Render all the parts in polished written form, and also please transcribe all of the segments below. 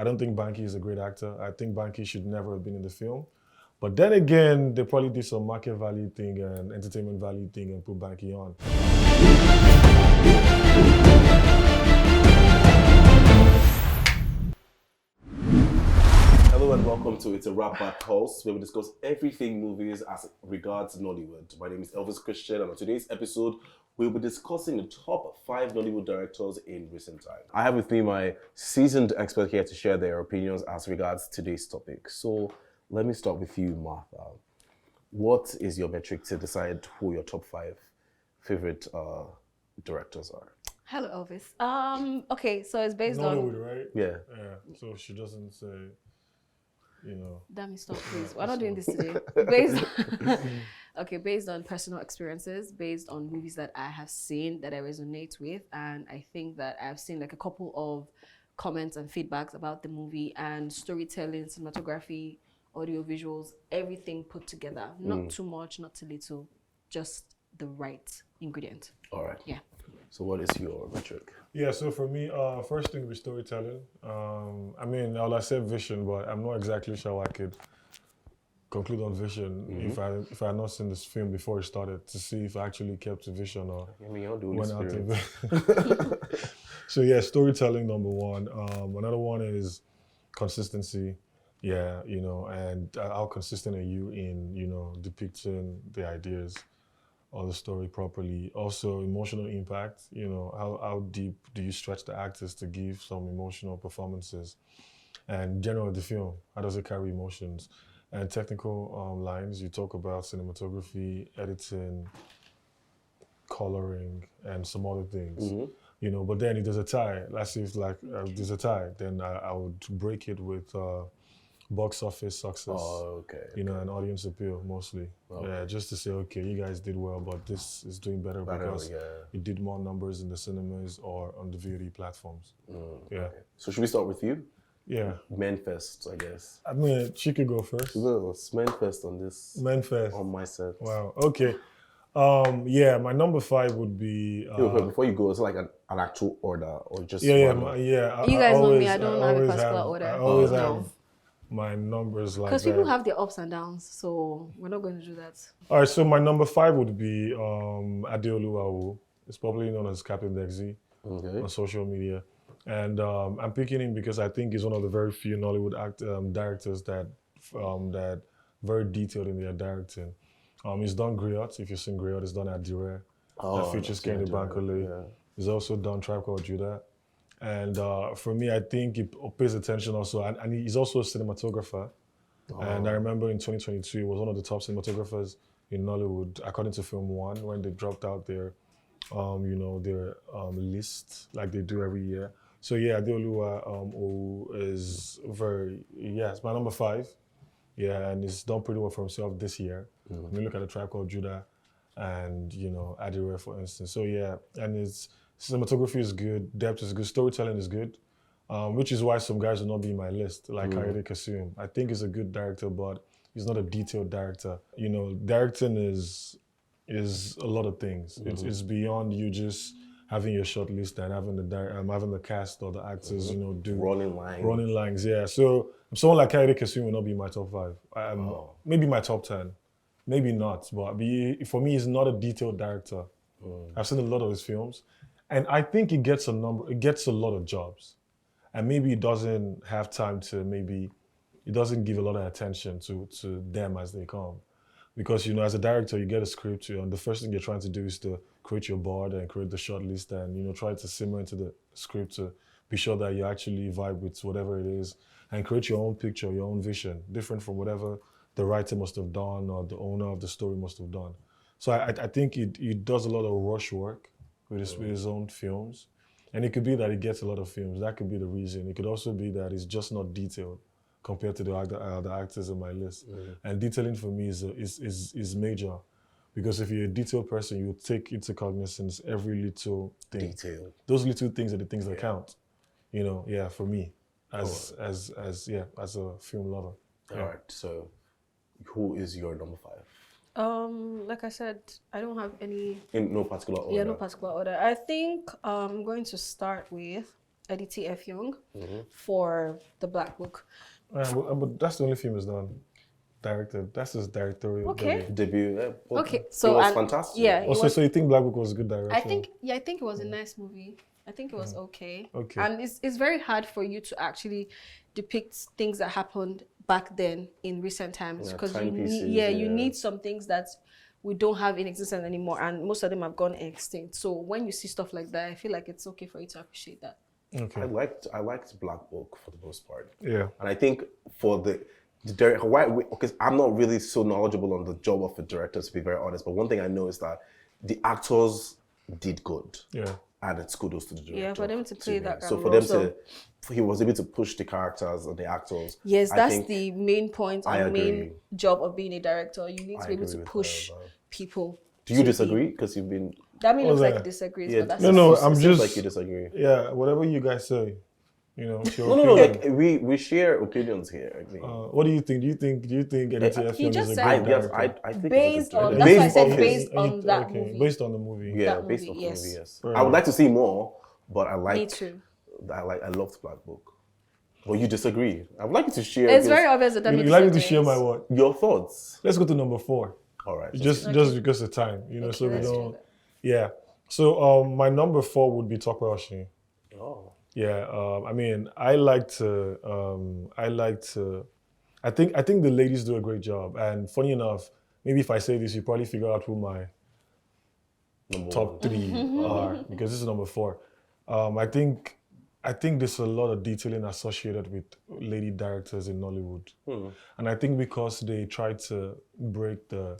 I don't think Banky is a great actor. I think Banky should never have been in the film. But then again, they probably did some market value thing and entertainment value thing and put Banky on. Hello and welcome to It's a Wrap Back Pulse, where we discuss everything movies as regards Nollywood. My name is Elvis Christian, and on today's episode, we'll be discussing the top 5 Nollywood directors in recent times. I have with me my seasoned expert here to share their opinions as regards today's topic. So let me start with you, Martha. What is your metric to decide who your top 5 favorite directors are? Hello, Elvis. Okay, so it's based Nollywood, on... right? Yeah. Yeah. So she doesn't say, you know. Dami, stop, please. We're not doing this today. Based on personal experiences, based on movies that I have seen that I resonate with, and I think that I've seen like a couple of comments and feedbacks about the movie and storytelling, cinematography, audio visuals, everything put together. Not too much, not too little, just the right ingredient. All right. Yeah. So what is your metric? Yeah, so for me, first thing was storytelling. I mean, I said vision, but I'm not exactly sure I could conclude on vision if I had not seen this film before it started to see if I actually kept the vision or went out of it. So yeah, storytelling number one. Another one is consistency. Yeah, you know, and how consistent are you in, you know, depicting the ideas or the story properly. Also, emotional impact, you know, how deep do you stretch the actors to give some emotional performances? And generally the film, how does it carry emotions? And technical lines, you talk about cinematography, editing, coloring, and some other things. You know, but then if there's a tie, let's say if there's a tie, then I would break it with box office success, you know, and audience appeal mostly. Yeah, just to say, okay, you guys did well, but this is doing better because it did more numbers in the cinemas or on the VOD platforms. Yeah. Okay. So should we start with you? Yeah. Men first, I guess. I mean, she could go first. No, it's men first on this. Men first. On my set. Wow. Okay. Yeah, my number 5 would be. Before you go, it's like an actual order or just. Yeah. You guys know me. I don't have a particular order. I always have my numbers like that. Because people have their ups and downs, so we're not going to do that. All right, so my number 5 would be Alliojo. It's probably known as Captain Dexy on social media. And I'm picking him because I think he's one of the very few Nollywood directors that very detailed in their directing. He's done Griot, if you've seen Griot, he's done Adire, that features Kenny Bankole. Yeah. He's also done Tribe Called Judah. And for me, I think he pays attention also, and he's also a cinematographer. And I remember in 2022, he was one of the top cinematographers in Nollywood, according to Film One, when they dropped out their, you know, their list like they do every year. So yeah, Adeoluwa is it's my number 5. Yeah, and he's done pretty well for himself this year. When you look at the Tribe Called Judah and, you know, Adire, for instance. So yeah, and his cinematography is good, depth is good, storytelling is good, which is why some guys will not be in my list, like Kayode Kasum. I think he's a good director, but he's not a detailed director. You know, directing is a lot of things. It's beyond you just having your short list and having the cast or the actors, you know, do running lines. Yeah. So someone like Kayode Kasum will not be in my top 5. Maybe my top 10, maybe not. But for me, he's not a detailed director. I've seen a lot of his films, and I think he gets a lot of jobs, and maybe he doesn't have time to he doesn't give a lot of attention to them as they come. Because, you know, as a director, you get a script, and the first thing you're trying to do is to create your board and create the short list and, you know, try to simmer into the script to be sure that you actually vibe with whatever it is and create your own picture, your own vision, different from whatever the writer must have done or the owner of the story must have done. So I think he does a lot of rush work with his own films. And it could be that he gets a lot of films. That could be the reason. It could also be that it's just not detailed compared to the actors on my list. And detailing for me is major, because if you're a detailed person, you take into cognizance every little thing. Detail. Those little things are the things that count. You know, yeah, for me, as a film lover. All right. So, who is your number 5? Like I said, I don't have any... In no particular order? Yeah, no particular order. I think I'm going to start with Aditi F. Young for the Black Book. But that's the only film he's done. Directed. That's his directorial debut. But Okay, it so was fantastic. Yeah, Also, so you think Black Book was a good direction? I think it was a nice movie. I think it was okay. Okay. And it's very hard for you to actually depict things that happened back then in recent times because you need some things that we don't have in existence anymore, and most of them have gone extinct. So when you see stuff like that, I feel like it's okay for you to appreciate that. Okay. I liked Black Book for the most part. Yeah. And I think for the because I'm not really so knowledgeable on the job of a director, to be very honest. But one thing I know is that the actors did good. Yeah. And it's kudos to the director. Yeah, for them to play that. So for them he was able to push the characters and the actors. Yes, that's the main point and main job of being a director. You need to be able to push people. Do you disagree? Because you've been. Dami looks like he disagrees, but that's I'm just like you disagree. Yeah, whatever you guys say, you know. No. Like we share opinions here. I mean. What do you think? Do you think Aditi F. Young is a good Yes, director? I think based on that's why I said based on that movie. Based on the movie. Yeah, based on the movie. Yes. I would like to see more, but I like. Me too. I loved Black Book. Well, you disagree. I would like you to share. It's very obvious that you like me to share my what? Your thoughts. Let's go to number 4. All right. Just because of time, you know, so we don't. Yeah. So my number 4 would be Tokwe Oshin. Oh. Yeah. I mean, I think the ladies do a great job. And funny enough, maybe if I say this, you probably figure out who my top 3 are, because this is number 4. I think there's a lot of detailing associated with lady directors in Nollywood. And I think because they try to break the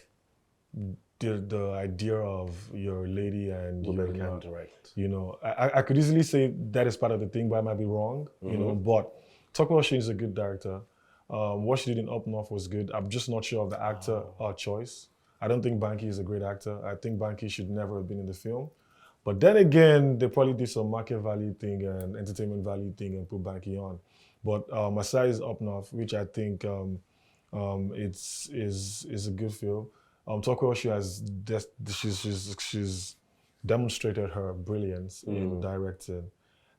idea of your lady and women can direct. You know, I could easily say that is part of the thing, but I might be wrong. You know, but Tokwe Oshin is a good director. What she did in Up North was good. I'm just not sure of the actor choice. I don't think Banky is a great actor. I think Banky should never have been in the film. But then again, they probably did some market value thing and entertainment value thing and put Banky on. But aside is Up North, which I think is a good film. Tokwe Oshin she's demonstrated her brilliance in directing,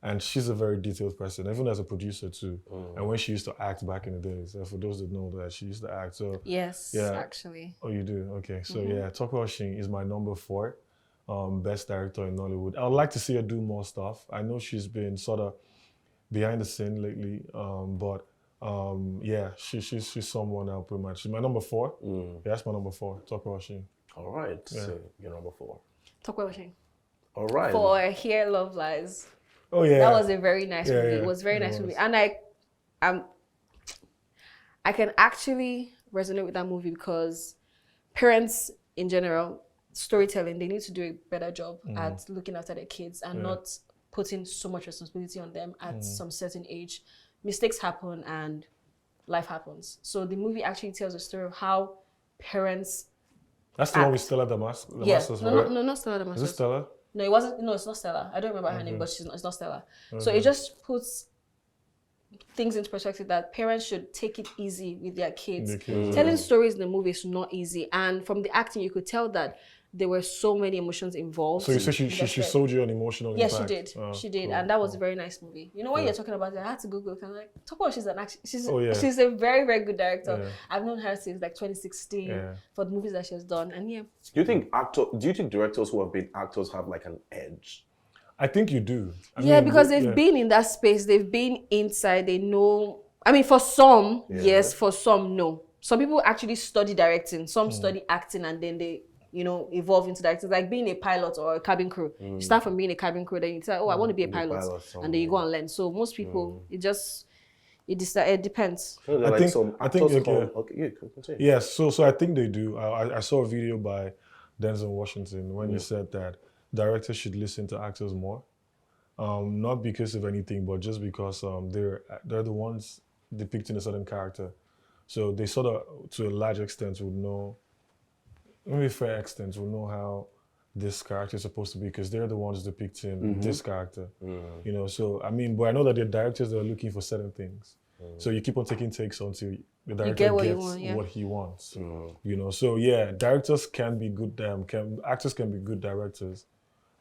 and she's a very detailed person, even as a producer too. And when she used to act back in the days, for those that know that she used to act, so yes, actually. Oh, you do? Okay, so yeah, Tokwe Oshin is my number 4. Best director in Nollywood. I would like to see her do more stuff. I know she's been sort of behind the scene lately, but yeah, she's someone I'll put my. She's my number 4. Yeah, that's my number 4. Tokwe Oshin. All right, so you're number 4. Tokwe Oshin. All right. For Here Love Lies. Oh yeah, that was a very nice movie. Yeah. It was a very nice movie, and I can actually resonate with that movie because parents in general, storytelling, they need to do a better job at looking after their kids and not putting so much responsibility on them at some certain age. Mistakes happen and life happens. So the movie actually tells a story of how parents. That's the one with Stella Damas. Yeah, no, not Stella Damas. Is it Stella? No, it wasn't. No, it's not Stella. I don't remember her name, but it's not Stella. So it just puts things into perspective that parents should take it easy with their kids. Telling stories in the movie is not easy, and from the acting, you could tell that there were so many emotions involved. So you say she sold you an emotional impact? Yes, she did. She did, and that was a very nice movie. You know, when you're talking about it, I had to Google it. I'm like, talk about she's she's a very, very good director. Yeah. I've known her since like 2016 for the movies that she has done, and Do you think directors who have been actors have like an edge? I think you do. I mean, because they've been in that space, they've been inside, they know. I mean, for some, yes, for some, no. Some people actually study directing, some study acting, and then they evolve into directing. It's like being a pilot or a cabin crew. You start from being a cabin crew, then you say, oh, I want to be a pilot, and then you go and learn. So most people, it depends. So yes, so I think they do. I saw a video by Denzel Washington when he said that directors should listen to actors more, not because of anything, but just because they're the ones depicting a certain character. So they sort of, to a large extent, would know. Maybe fair extent will know how this character is supposed to be because they're the ones depicting this character. So I mean, but I know that the directors that are looking for certain things. So you keep on taking takes until the director gets what he wants. So yeah, directors can be good. Actors can be good directors.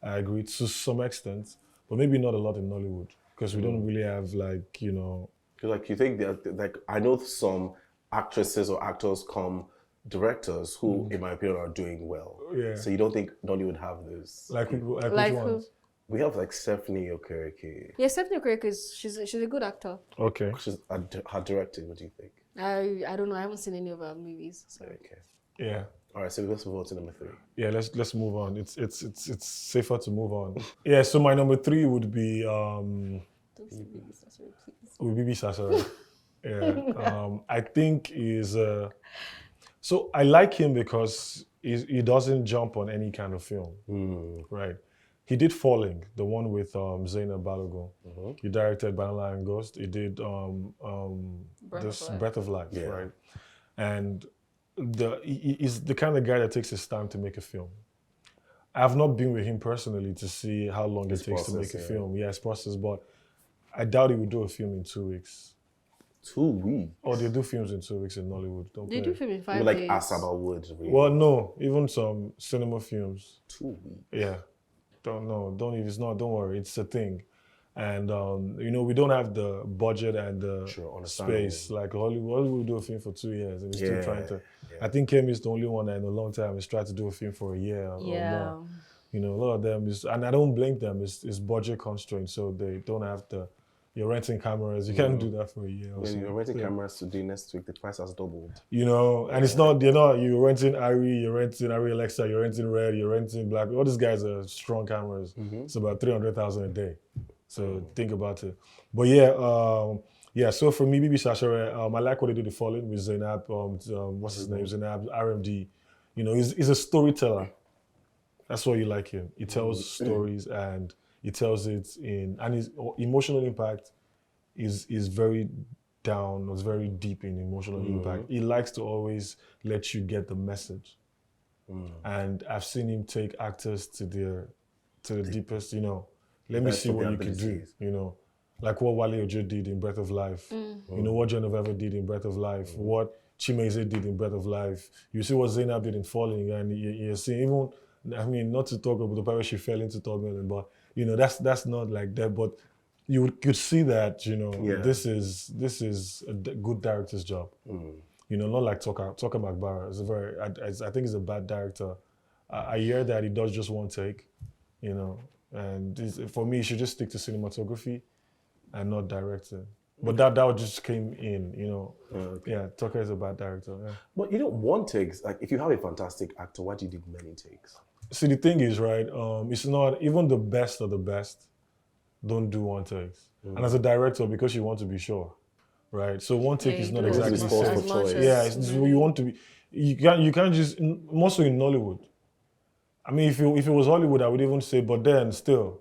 I agree to some extent, but maybe not a lot in Nollywood because we don't really have like, you know. Like you think that, like I know some actresses or actors come directors who, in my opinion, are doing well. Yeah. So you don't think Nollywood have this? Like which Like ones? We have like Stephanie Okereke. Yeah, Stephanie Okereke she's a good actor. Okay. She's her directing. What do you think? I don't know. I haven't seen any of her movies. So. Okay. Yeah. All right. So let's move on to number 3. Yeah, let's move on. It's safer to move on. Yeah. So my number 3 would be Don't say Bibi Sasore, please. Bibi Sasore. Yeah. I think is so I like him because he doesn't jump on any kind of film, right? He did Falling, the one with Zainab Balogun. He directed Banana and Ghost. He did Breath of Life, right? And he's the kind of guy that takes his time to make a film. I have not been with him personally to see how long it takes to make a film. Yeah, it's process, but I doubt he would do a film in 2 weeks. 2 weeks? Oh, they do films in 2 weeks in Nollywood. They do film in 5 days. Like Asaba would. Really. Well, no, even some cinema films. 2 weeks. Yeah, don't worry, it's a thing, and you know, we don't have the budget and the space like Hollywood. Hollywood do a film for 2 years and it's still trying to. I think Kemi is the only one that in a long time is trying to do a film for a year or more. You know, a lot of them is, and I don't blame them. It's budget constraints, so they don't have the. You're renting cameras. You can't do that for a year. When you're renting cameras today, next week the price has doubled. You know, and it's not. You're renting Ari, you're renting Ari Alexa, you're renting Red, you're renting Black. All these guys are strong cameras. It's about 300,000 a day. So think about it. But yeah. So for me, Bibi Sasore, I like what they do. The Fallen with Zainab. What's his name? Zainab RMD. You know, he's a storyteller. That's why you like him. He tells stories and. He tells it and his emotional impact is very down, it's very deep in emotional impact. He likes to always let you get the message. And I've seen him take actors to the deepest, you know, let me see what you can do, you know. Like what Alliojo did in Breath of Life. You know, what Genevieve did in Breath of Life, what Chimeze did in Breath of Life. You see what Zainab did in Falling, and you see even, I mean, not to talk about the part where she fell into torment, but you know, that's not like that, but you could see that, you know, this is a good director's job. You know, not like Toka Magbara. I think he's a bad director. I hear that he does just one take, you know, and for me, he should just stick to cinematography and not directing. But that just came in, you know. Yeah, Toka is a bad director. Yeah. But you know, one takes, like if you have a fantastic actor, why do you need many takes? See, the thing is, right, it's not, even the best of the best don't do one takes. And as a director, because you want to be sure, right? So one take is not exactly safe. Yeah, you want to be, you can't just, mostly in Nollywood. I mean, if it was Hollywood, I would even say, but then still,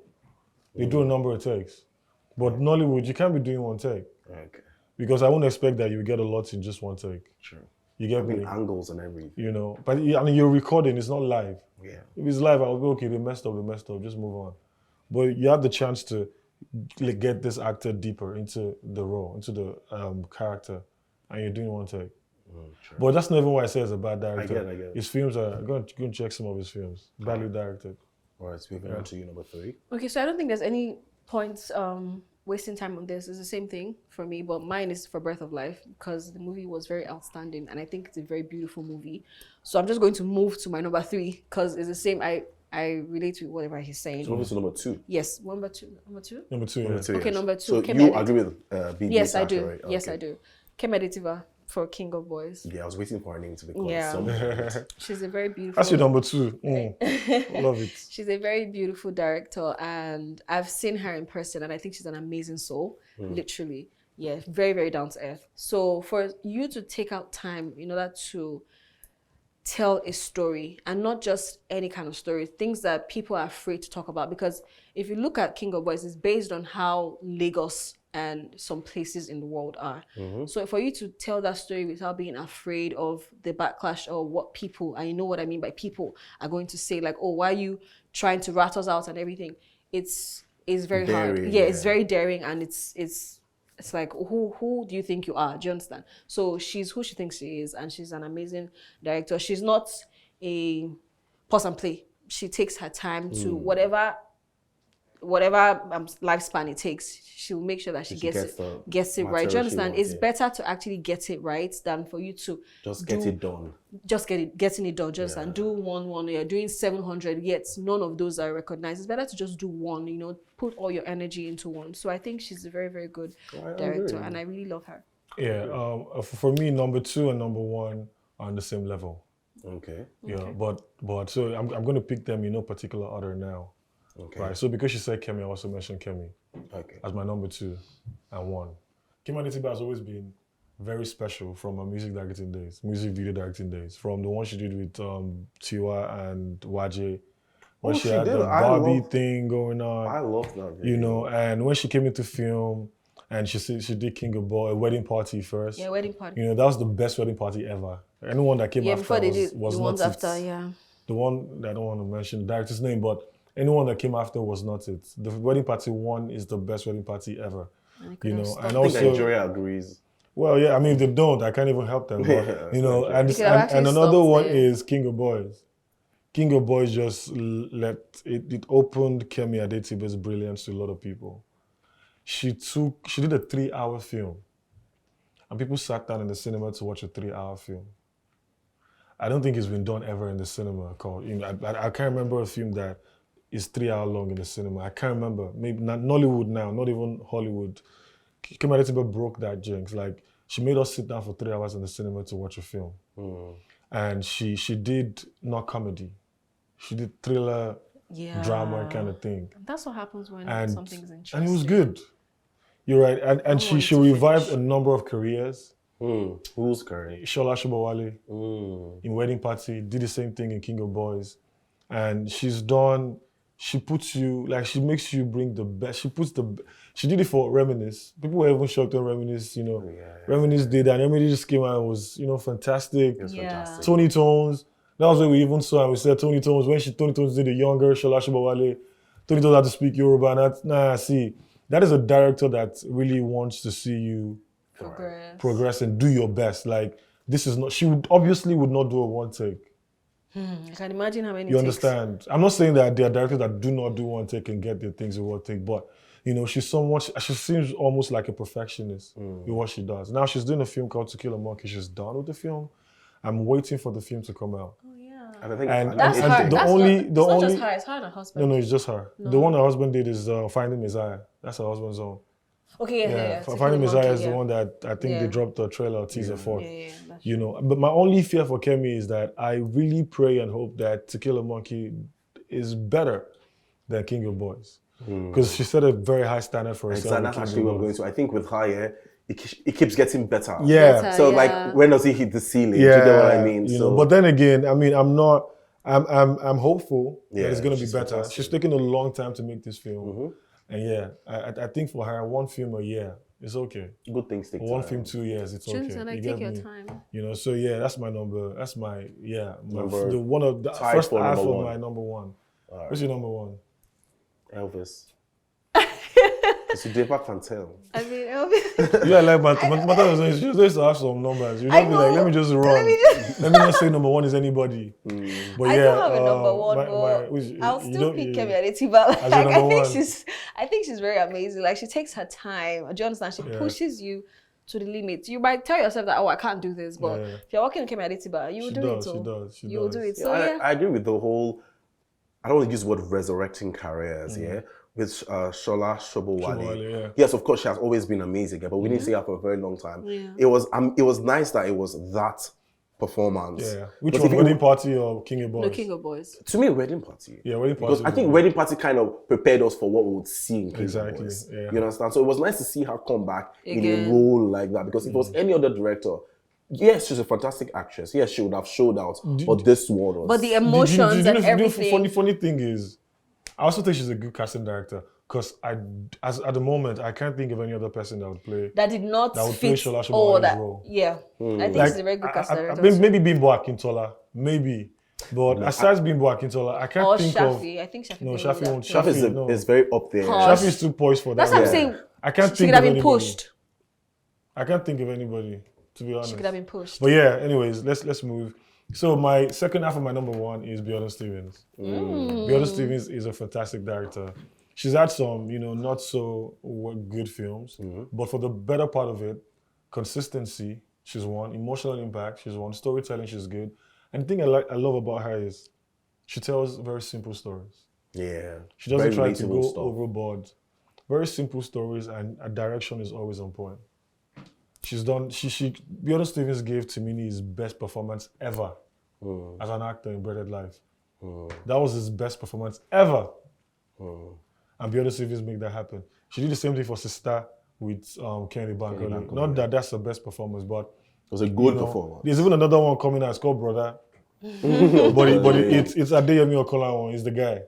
they do a number of takes. But Nollywood, you can't be doing one take. Okay. Because I wouldn't expect that you get a lot in just one take. Sure. You get me? Angles and everything. You know, but I mean, you're recording, it's not live. Yeah. If it's live, I'll go, okay, they messed up, just move on. But you have the chance to get this actor deeper into the role, into the character, and you're doing one take. Sure. But that's not even why I say it's a bad director. I get. His films are, go and check some of his films. Badly directed. All right, so moving on to you, number 3. Okay, so I don't think there's any points wasting time on this. It's the same thing for me, but mine is for Breath of Life because the movie was very outstanding and I think it's a very beautiful movie. So I'm just going to move to my number 3 because it's the same. I relate to whatever he's saying. So moving to number 2. Yes, number 2. Number 2? Number 2, yeah. Okay, number 2. So you agree with BB? Yes, I do. Right? Yes, I do. Kemi Adetiba for King of Boys. Yeah, I was waiting for her name to be called. Yeah. She's a very beautiful... That's your number 2. Love it. She's a very beautiful director and I've seen her in person and I think she's an amazing soul, literally. Yeah, very, very down to earth. So for you to take out time in order to tell a story and not just any kind of story, things that people are afraid to talk about, because if you look at King of Boys, it's based on how Lagos and some places in the world are. So for you to tell that story without being afraid of the backlash or what people, and you know what I mean by people, are going to say, like, oh, why are you trying to rat us out and everything? It's very hard. Yeah, it's very daring and it's like, who do you think you are? Do you understand? So she's who she thinks she is and she's an amazing director. She's not a pause and play. She takes her time to whatever whatever lifespan it takes, she'll make sure that she gets it right. Do you understand? It's better to actually get it right than for you to just get it done. Just getting it done. Just and do one. You're doing 700, yet none of those are recognized. It's better to just do one. You know, put all your energy into one. So I think she's a very, very good director, and I really love her. Yeah. For me, number 2 and number 1 are on the same level. Okay. Yeah. But so I'm going to pick them in no particular order now. Okay. Right. So because she said Kemi, I also mentioned Kemi. Okay. As my number 2 and 1. Kemi Adetiba has always been very special from her music video directing days. From the one she did with Tiwa and Waje, when she had the Barbie thing going on. I love that video. You know, and when she came into film and she did King of Boy, a wedding party first. Yeah, wedding party. You know, that was the best wedding party ever. Anyone that came after before they did was the not ones it. after, yeah. The one that I don't want to mention the director's name, but anyone that came after was not it. The wedding party 1 is the best wedding party ever. You know, and also I think Nigeria agrees. Well, yeah, I mean, if they don't, I can't even help them. But, you know, and another one is King of Boys. King of Boys just it opened Kemi Adetiba's brilliance to a lot of people. She did a 3-hour film, and people sat down in the cinema to watch a 3-hour film. I don't think it's been done ever in the cinema. I can't remember a film that is 3 hours long in the cinema. I can't remember. Maybe not Nollywood now, not even Hollywood. Kemi Adetiba broke that jinx. Like, she made us sit down for 3 hours in the cinema to watch a film. And she did not comedy. She did thriller, drama kind of thing. That's what happens when something's interesting. And it was good. You're right. And she revived a number of careers. Who's career? Shola Shobowale in Wedding Party, did the same thing in King of Boys. And she makes you bring the best. She did it for Reminisce. People were even shocked on Reminisce, you know. Reminisce did that, and Reminisce just came out and was, you know, fantastic. It was fantastic. Tony Tones, that was where we even saw, and we said Tony Tones, Tony Tones did the younger Shola Shobowale, Tony Tones had to speak Yoruba, and that is a director that really wants to see you progress and do your best. Like, she would not do a one take. I can imagine how many You understand? I'm not saying that there are directors that do not do one take and get their things in one take, but you know, she seems almost like a perfectionist in what she does. Now she's doing a film called To Kill a Monkey. She's done with the film. I'm waiting for the film to come out. Oh yeah. And I think that's her. It's not just her. It's her and her husband. No, it's just her. No. The one her husband did is Finding Messiah. That's her husband's own. Okay, yeah. Finding Messiah is the one that I think they dropped the trailer or teaser for. You know, but my only fear for Kemi is that I really pray and hope that To Kill a Monkey is better than King of Boys. Because she set a very high standard for herself. Exactly, that's actually what I'm going to. I think with her, it keeps getting better. Yeah. So like, when does he hit the ceiling? Yeah. Do you know what I mean? You know, but then again, I mean, I'm hopeful that it's going to be better. Fantastic. She's taken a long time to make this film. And I think for her, one film a year is okay. Good things take time. One film 2 years, it's okay. Like, take your time. You know, so that's my number. That's my number. The first half of my number 1. Right. What's your number 1? Elvis. Because you never can tell. I mean, Elvis. Yeah, like Mata she used to have some numbers. You don't be like, let me just run. Let me not say number 1 is anybody. But I don't have a number 1, but I'll still pick Kemi Adetiba. Like, I think she's very amazing. Like, she takes her time. Do you understand? She pushes you to the limit. You might tell yourself that, I can't do this, but if you're working with Kemi Adetiba, you will do it. She will do it. So I agree with the whole. I don't want to use the word resurrecting careers, with Shola Shobowale. Yes, of course, she has always been amazing, but we didn't see her for a very long time. It was nice that it was that performance. Yeah. Which one, Wedding Party or King of Boys? No, King of Boys. To me, Wedding Party. Yeah, Wedding Party. Because I think Wedding Party kind of prepared us for what we would see in King of Boys. Yeah. You understand? So it was nice to see her come back in a role like that, because if it was any other director, yes, she's a fantastic actress. Yes, she would have showed out, but this one was... But the emotions and everything... Funny thing is, I also think she's a good casting director, because at the moment, I can't think of any other person that would play... That did not fit Shola Shobowale's role. Yeah, I think she's a very good casting director. Maybe Bimbo Akintola, maybe. But aside Bimbo Akintola, I can't think Shafi. of... I think Shafi. No, Shafi won't. Shafi is very up there. Shafi is too poised for that. That's what I'm saying. I can't think of anybody. She could have been pushed. I can't think of anybody, to be honest. She could have been pushed. But anyways, let's move. So my second half of my number 1 is Biodun Stephen. Biodun Stephen is a fantastic director. she's had some, not so good films, but for the better part of it, consistency, she's one. Emotional impact, she's one. Storytelling, she's good. And the thing I love about her is she tells very simple stories. Yeah. She doesn't try to go overboard. Very simple stories, and a direction is always on point. She's done. Biodun Stephen gave Timini his best performance ever as an actor in Breaded Life. That was his best performance ever. And Biodun Stephen made that happen. She did the same thing for Sister with Kemi Adetiba. Not that that's the best performance, but it was a good performance. There's even another one coming out. It's called Brother. but it's Adeyemi Okola one. He's the guy.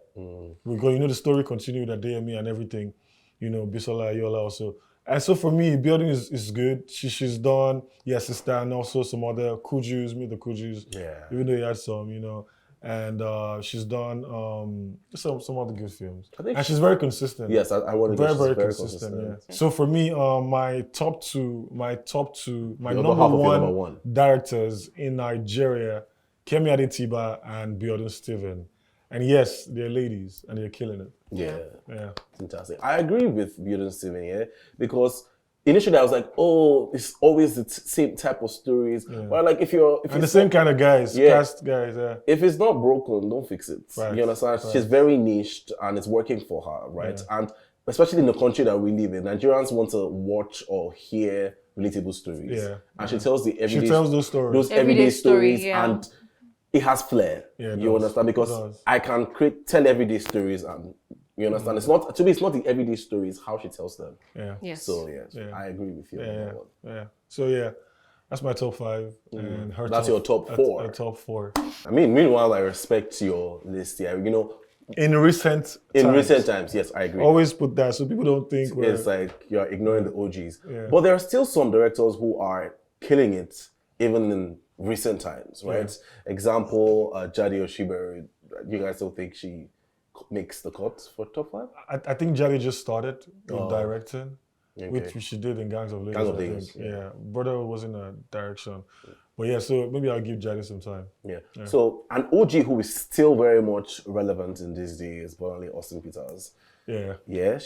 Because the story continued with Adeyemi and everything. Bisola Ayola also. And so for me, Biodun is good. She's done Sister and also some other Kujus, meet the Kujus. Yeah. Even though he had some, and she's done some other good films. And she's very consistent. Yes, I want to very consistent. Yeah. So for me, my number one directors in Nigeria, Kemi Adetiba and Biodun Stephen. And yes, they're ladies and they're killing it. Yeah. Fantastic. I agree with Biodun Stephen, because initially I was like, oh, it's always the same type of stories. Yeah. But like if the same kind of guys, cast guys, yeah. If it's not broken, don't fix it. Right. You understand? Right. She's very niched and it's working for her, right? Yeah. And especially in the country that we live in, Nigerians want to watch or hear relatable stories. Yeah. And she tells those stories. Those everyday stories, yeah. And it has flair. Yeah, you understand? Because I can tell everyday stories and you understand? It's not the everyday stories, how she tells them. Yeah. Yes. So I agree with you. Yeah. So that's my top 5. And that's your top 4. Top 4. I mean, meanwhile, I respect your list here. In recent times, yes, I agree. Always put that so people don't think it's like you're ignoring the OGs. Yeah. But there are still some directors who are killing it, even in recent times, right? Yeah. Example, Jade Oshibere. You guys don't think she makes the cut for top 5? I think Jade just started with directing, which she did in Gangs of Lagos. Yeah. Brother was in a direction. But so maybe I'll give Jade some time. Yeah. So an OG who is still very much relevant in these days, but only Austin Peters. Yeah. Yeah.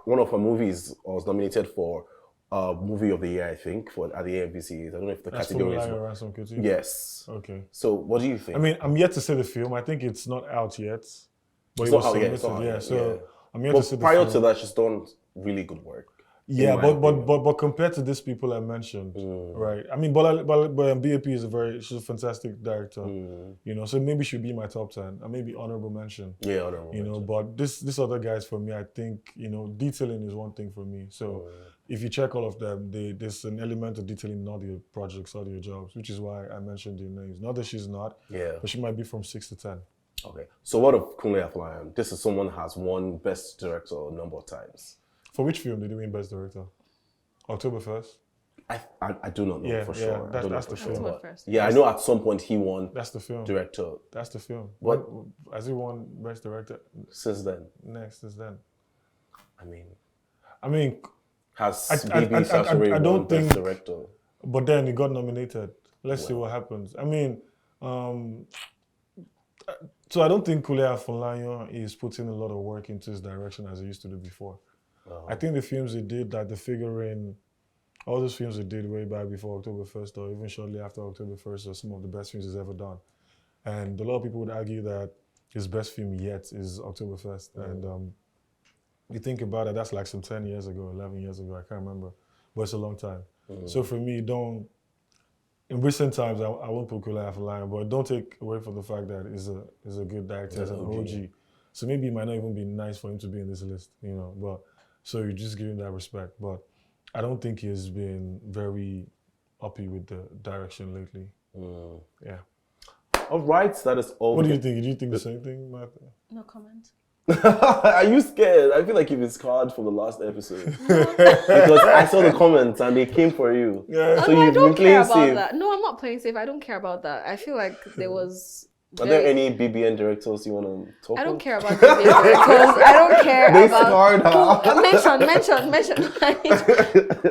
One of her movies was nominated for movie of the year, I think, at the AMVCs. I don't know if the category is. Yes. Okay. So what do you think? I'm yet to see the film. I think it's not out yet. But I'm yet to see the film. Prior to that, she's done really good work. Yeah, but compared to these people I mentioned, right? BAP she's a fantastic director, so maybe she'll be my top 10 and maybe honorable mention. Yeah, honorable mention. But this other guys for me, I think, detailing is one thing for me. So if you check all of them, there's an element of detailing in all the projects, all the jobs, which is why I mentioned their names. Not that she's not, but she might be from 6 to 10. Okay. So what of Kunle Afolayan? This is someone who has won Best Director a number of times. For which film did he win Best Director? October 1st? I do not know for sure. That's the film. I know at some point he won. That's the film. Director. That's the film. What? Has he won Best Director? Since then? Since then. I mean... Has BB won Best Director? But then he got nominated. Let's see what happens. So I don't think Kunle Afolayan is putting a lot of work into his direction as he used to do before. I think the films he did, like The Figurine, all those films he did way back before October 1st or even shortly after October 1st are some of the best films he's ever done. And a lot of people would argue that his best film yet is October 1st. And you think about it, that's like some 10 years ago, 11 years ago, I can't remember. But it's a long time. So for me, in recent times, I won't put Kunle Afolayan, but don't take away from the fact that he's a good director, as an OG. So maybe it might not even be nice for him to be in this list, but so you just give him that respect. But I don't think he's been very happy with the direction lately. Yeah. All right, that is all. What do you think? Do you think the same thing, Martha? No comment. Are you scared? I feel like you've been scarred from the last episode. Because I saw the comments and they came for you. Yeah. So you've been playing safe. That. No, I'm not playing safe. I don't care about that. I feel like there was... Are there any BBN directors you want to talk about? I don't care about BBN directors. I don't care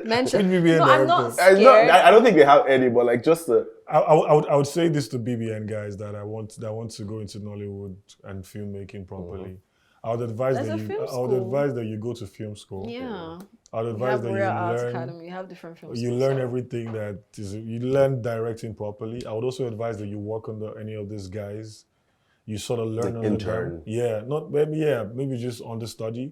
mention. BBN no, I'm not directors. scared. I don't think they have any, but like just the... I would say this to BBN guys that I want to go into Nollywood and filmmaking properly. I would advise There's that a you. film I would school. advise that you go to film school. Yeah. I would We advise have that you Royal Arts learn. Academy. We have different film You schools, learn so- everything that is. You learn directing properly. I would also advise that you work under any of these guys. You sort of learn Like under intern. them. Yeah, not maybe. Yeah, maybe just understudy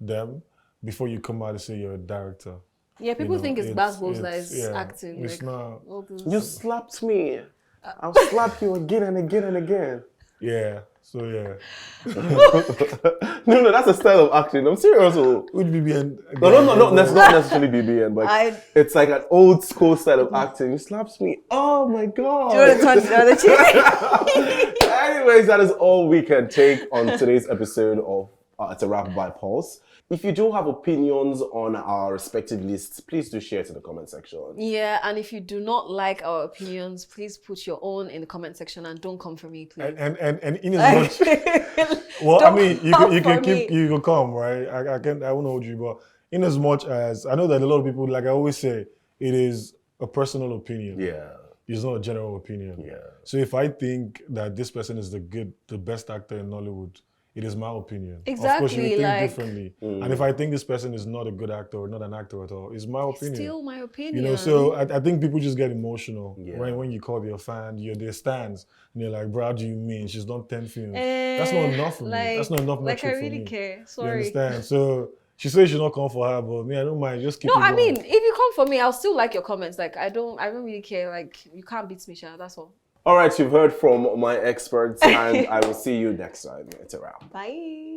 them before you come out and say you're a director. Yeah, people think it's basketballs that is yeah, acting. It's like, not. all those- You slapped me. I'll slap you again and again and again. Yeah. So yeah. No, that's a style of acting. I'm serious. Oh. Which BBN? No, that's not necessarily BBN, but it's like an old school style of acting. He slaps me. Oh my god. Do you want to turn the other cheek? Anyways, that is all we can take on today's episode of It's a Wrap by Pulse. If you do have opinions on our respective lists, please do share it in the comment section. Yeah, and if you do not like our opinions, please put your own in the comment section and don't come for me, please. And in as much, well, I mean, you can come, right? I won't hold you, but in as much as I know that a lot of people, like I always say, it is a personal opinion. Yeah. It's not a general opinion. Yeah. So if I think that this person is the best actor in Nollywood, it is my opinion. Exactly. Of course, you would think like, differently. And if I think this person is not a good actor or not an actor at all, it's my opinion. Still my opinion. You know, so I think people just get emotional Yeah. when you call your fan, their stands, and they're like, bro, how do you mean? She's done 10 films. That's not enough for me. That's not enough Like, metric I really for me. care. Sorry. You understand? So she says she's not come for her, but me, I don't mind. Just keep it No, I going. mean, if you come for me, I'll still like your comments. Like, I don't really care. Like, you can't beat me, Sha. That's all. All right, you've heard from my experts, and I will see you next time. It's a wrap. Bye.